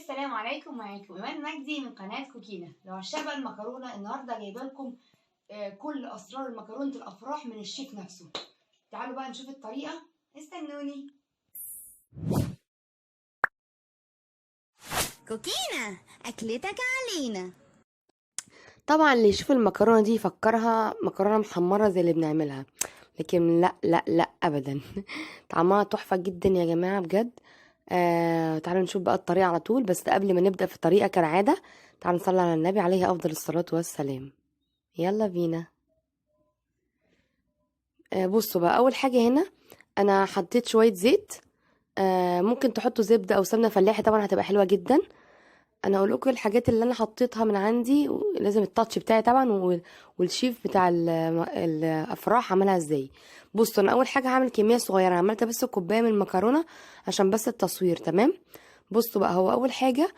السلام عليكم. معاكم ايمان مجدي من قناه كوكينا. لو عشاق بقى المكرونه، النهارده جايبه لكم كل اسرار مكرونه الافراح من الشيف نفسه. تعالوا بقى نشوف الطريقه، استنوني. كوكينا اكلتك علينا. طبعا اللي يشوف المكرونه دي يفكرها مكرونه محمره زي اللي بنعملها، لكن لا لا لا ابدا. طعمها تحفه جدا يا جماعه بجد. تعالوا نشوف بقى الطريقه على طول. بس قبل ما نبدا في الطريقه كالعاده، تعالوا نصلي على النبي عليه افضل الصلاه والسلام. يلا بينا. بصوا بقى، اول حاجه هنا انا حطيت شويه زيت. ممكن تحطوا زبده او سمنه فلاحي، طبعا هتبقى حلوه جدا. انا اقول لكم الحاجات اللي انا حطيتها من عندي، لازم التاتش بتاعي طبعا والشيف بتاع الافراح عملها ازاي. بصوا، انا اول حاجه هعمل كميه صغيره، عملت بس كوبايه من المكرونه عشان بس التصوير، تمام. بصوا بقى، هو اول حاجه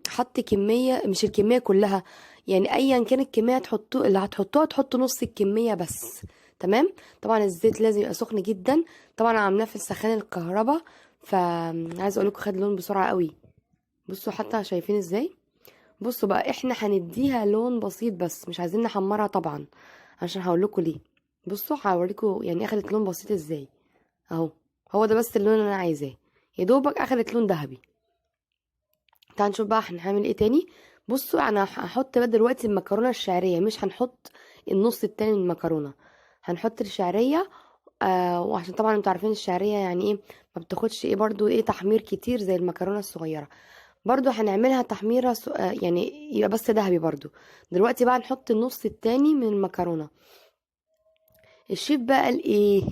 حط كميه، مش الكميه كلها، يعني ايا كان الكميه اللي هتحطوها تحطوا نص الكميه بس، تمام. طبعا الزيت لازم يبقى سخن جدا، طبعا عاملاه في السخان الكهرباء، فعايزه اقول لكم خد لون بسرعه قوي. بصوا حتى شايفين ازاي. بصوا بقى، احنا هنديها لون بسيط بس مش عايزين نحمرها طبعا، عشان هقول لكم ليه. بصوا هوريكم يعني اخدت لون بسيط ازاي اهو. هو ده بس اللون اللي انا عايزاه، يا دوبك اخدت لون ذهبي. تعالوا نشوف بقى هنعمل ايه تاني. بصوا، انا هحط بقى دلوقتي المكرونه الشعريه، مش هنحط النص التاني من المكرونه، هنحط الشعريه. وعشان طبعا انتوا عارفين الشعريه يعني ايه، ما بتاخدش ايه برضو ايه تحمير كتير زي المكرونه الصغيره. برضو هنعملها تحميرة يعني يبقى بس دهبي برضو. دلوقتي بقى نحط النص التاني من المكرونة. الشيف بقى قال ايه؟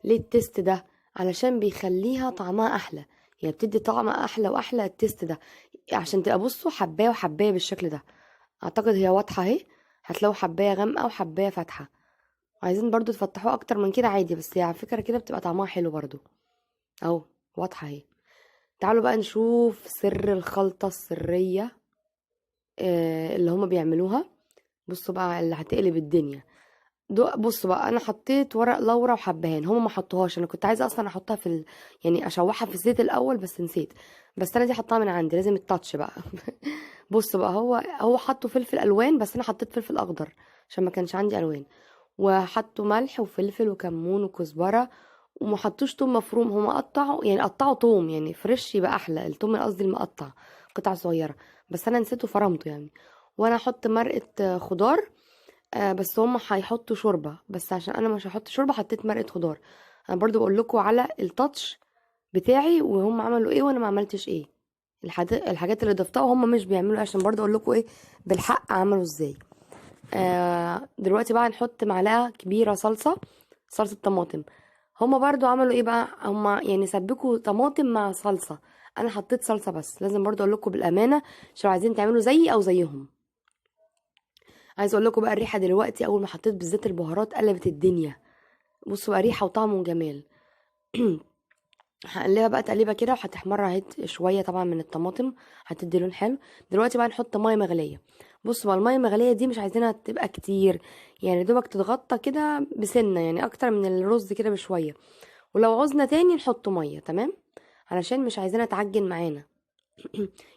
ليه التست ده؟ علشان بيخليها طعمها احلى، يعني بتدي طعم احلى واحلى التست ده، عشان تبقى بصوا حبايه وحبايه بالشكل ده. اعتقد هي واضحه اهي، هتلاقوا حبايه غامقه وحبايه فاتحه. عايزين برضو تفتحوها اكتر من كده عادي، بس هي على فكره كده بتبقى طعمها حلو برضو اهو، واضحه اهي. تعالوا بقى نشوف سر الخلطه السريه اللي هما بيعملوها. بصوا بقى اللي هتقلب الدنيا. بصوا بقى، انا حطيت ورق لورا وحبهان، هما ما حطوهاش، انا كنت عايزه اصلا احطها يعني اشوحها في الزيت الاول بس نسيت. بس انا دي حطها من عندي، لازم التاتش بقى. بصوا بقى، هو حطوا فلفل الوان بس انا حطيت فلفل اخضر عشان ما كانش عندي الوان. وحطوا ملح وفلفل وكمون وكزبره، وما حطوش توم مفروم، هما قطعوا يعني قطعوا توم يعني فريش يبقى احلى، التوم قصدي المقطع قطع صغيره، بس انا نسيته فرمته يعني. وانا احط مرقه خضار. بس هم هيحطوا شوربه، بس عشان انا مش هحط شوربه حطيت مرقه خضار. انا برضو بقول لكم على التاتش بتاعي وهم عملوا ايه وانا ما عملتش ايه، الحاجات اللي ضفتها وهم مش بيعملوا، عشان برضو اقول لكم ايه بالحق عملوا ازاي. دلوقتي بقى نحط معلقه كبيره صلصه طماطم. هما برضو عملوا ايه بقى، هما يعني سبكوا طماطم مع صلصه، انا حطيت صلصه بس. لازم برضو اقول لكم بالامانه عشان عايزين تعملوا زيي او زيهم. عايز اقول لكم بقى الريحه دلوقتي اول ما حطيت بالذات البهارات قلبت الدنيا. بصوا بقى، ريحه وطعم وجمال. هقلبها بقى تقليبه كده وهتحمر اهي شويه طبعا من الطماطم، هتدي لون حلو. دلوقتي بقى نحط ميه مغليه. بصوا بقى، الميه المغليه دي مش عايزينها تبقى كتير، يعني دوبك تتغطى كده بسنه، يعني اكتر من الرز كده بشويه، ولو عوزنا تاني نحط ميه، تمام، علشان مش عايزينها تعجن معانا.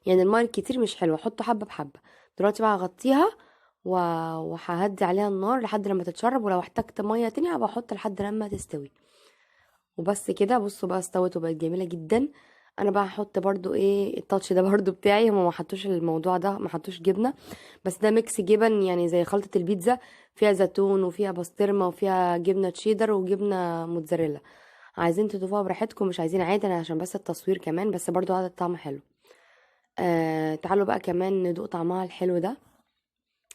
يعني الميه الكتير مش حلوه، حطوا حبه بحبه. دلوقتي بقى هغطيها وههدي عليها النار لحد لما تتشرب، ولو احتجت ميه تانية هبقى احط لحد لما تستوي. وبس كده. بصوا بقى استوت وبقت جميله جدا. انا بقى هحط برضو ايه التاتش ده برضو بتاعي، هما ما حطوش الموضوع ده، ما حطوش جبنه، بس ده ميكس جبن يعني زي خلطه البيتزا، فيها زيتون وفيها بسطرمه وفيها جبنه تشيدر وجبنه موتزاريلا. عايزين تضيفوها براحتكم، مش عايزين عادي، انا عشان بس التصوير كمان، بس برضو هذا الطعم حلو. تعالوا بقى كمان ندوق طعمها الحلو ده.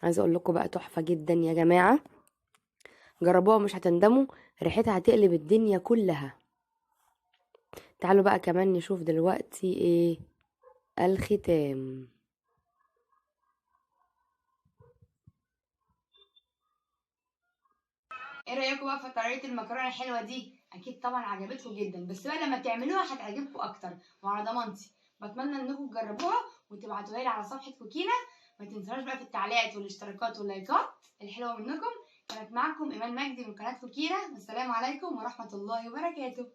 عايزه اقول لكم بقى تحفه جدا يا جماعه، جربوها مش هتندموا، ريحتها هتقلب الدنيا كلها. تعالوا بقى كمان نشوف دلوقتي ايه الختام. ايه رايكم بقى في طريقه المكرونه الحلوه دي؟ اكيد طبعا عجبتكم جدا، بس بقى لما تعملوها هتعجبكم اكتر وعلى ضمانتي. بتمنى انكم تجربوها وتبعتوها لي على صفحه كوكينا. ما تنسوناش بقى في التعليقات والاشتراكات واللايكات الحلوه منكم. كانت معكم ايمان مجدي من قناه كوكينا، والسلام عليكم ورحمه الله وبركاته.